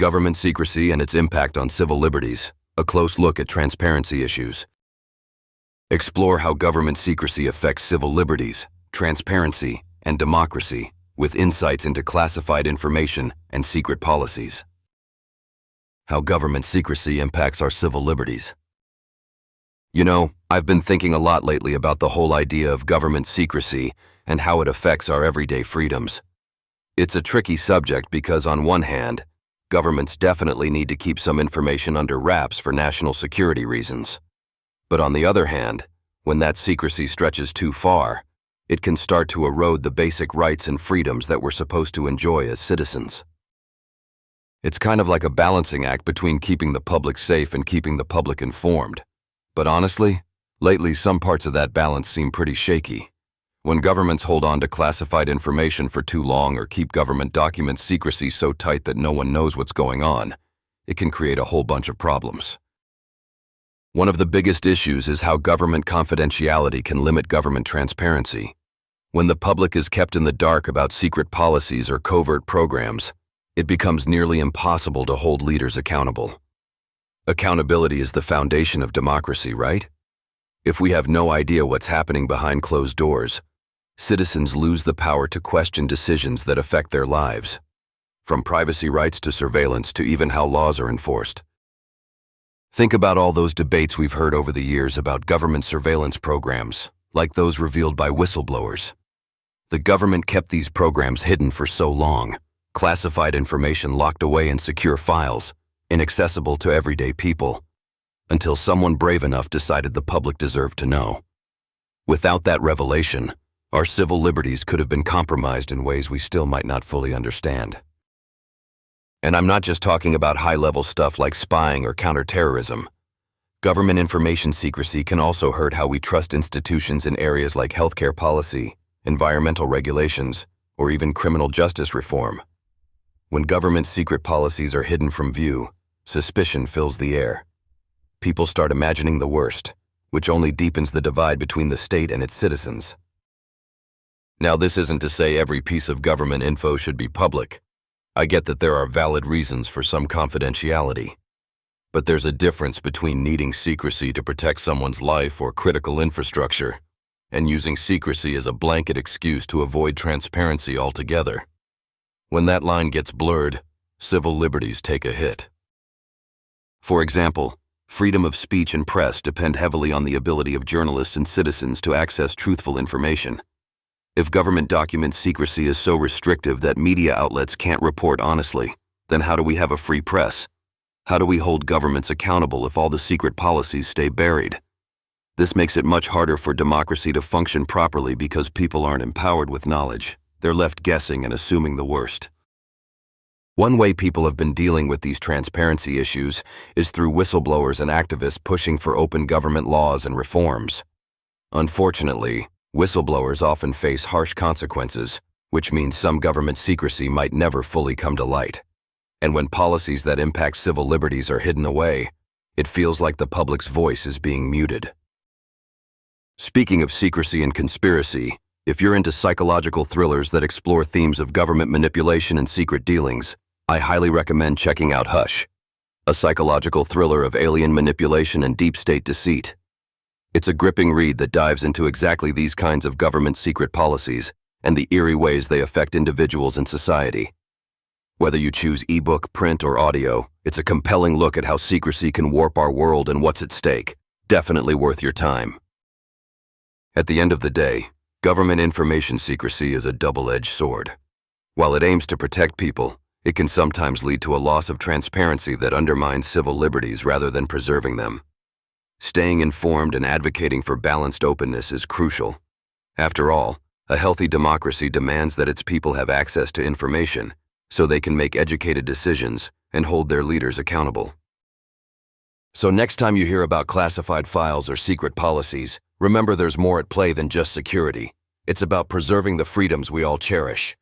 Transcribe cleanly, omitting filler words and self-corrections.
Government secrecy and its impact on civil liberties, a close look at transparency issues. Explore how government secrecy affects civil liberties, transparency, and democracy, with insights into classified information and secret policies. How government secrecy impacts our civil liberties. You know, I've been thinking a lot lately about the whole idea of government secrecy and how it affects our everyday freedoms. It's a tricky subject because, on one hand, governments definitely need to keep some information under wraps for national security reasons. But on the other hand, when that secrecy stretches too far, it can start to erode the basic rights and freedoms that we're supposed to enjoy as citizens. It's kind of like a balancing act between keeping the public safe and keeping the public informed. But honestly, lately some parts of that balance seem pretty shaky. When governments hold on to classified information for too long or keep government documents secrecy so tight that no one knows what's going on, it can create a whole bunch of problems. One of the biggest issues is how government confidentiality can limit government transparency. When the public is kept in the dark about secret policies or covert programs, it becomes nearly impossible to hold leaders accountable. Accountability is the foundation of democracy, right? If we have no idea what's happening behind closed doors, citizens lose the power to question decisions that affect their lives, from privacy rights to surveillance to even how laws are enforced. Think about all those debates we've heard over the years about government surveillance programs, like those revealed by whistleblowers. The government kept these programs hidden for so long, classified information locked away in secure files, inaccessible to everyday people, until someone brave enough decided the public deserved to know. Without that revelation, our civil liberties could have been compromised in ways we still might not fully understand. And I'm not just talking about high-level stuff like spying or counterterrorism. Government information secrecy can also hurt how we trust institutions in areas like healthcare policy, environmental regulations, or even criminal justice reform. When government secret policies are hidden from view, suspicion fills the air. People start imagining the worst, which only deepens the divide between the state and its citizens. Now, this isn't to say every piece of government info should be public. I get that there are valid reasons for some confidentiality. But there's a difference between needing secrecy to protect someone's life or critical infrastructure, and using secrecy as a blanket excuse to avoid transparency altogether. When that line gets blurred, civil liberties take a hit. For example, freedom of speech and press depend heavily on the ability of journalists and citizens to access truthful information. If government document secrecy is so restrictive that media outlets can't report honestly, then how do we have a free press? How do we hold governments accountable if all the secret policies stay buried? This makes it much harder for democracy to function properly because people aren't empowered with knowledge. They're left guessing and assuming the worst. One way people have been dealing with these transparency issues is through whistleblowers and activists pushing for open government laws and reforms. Unfortunately, whistleblowers often face harsh consequences, which means some government secrecy might never fully come to light. And when policies that impact civil liberties are hidden away, it feels like the public's voice is being muted. Speaking of secrecy and conspiracy, if you're into psychological thrillers that explore themes of government manipulation and secret dealings, I highly recommend checking out Hush, a psychological thriller of alien manipulation and deep state deceit. It's a gripping read that dives into exactly these kinds of government secret policies and the eerie ways they affect individuals and society. Whether you choose ebook, print, or audio, it's a compelling look at how secrecy can warp our world and what's at stake. Definitely worth your time. At the end of the day, government information secrecy is a double-edged sword. While it aims to protect people, it can sometimes lead to a loss of transparency that undermines civil liberties rather than preserving them. Staying informed and advocating for balanced openness is crucial. After all, a healthy democracy demands that its people have access to information so they can make educated decisions and hold their leaders accountable. So next time you hear about classified files or secret policies, remember there's more at play than just security. It's about preserving the freedoms we all cherish.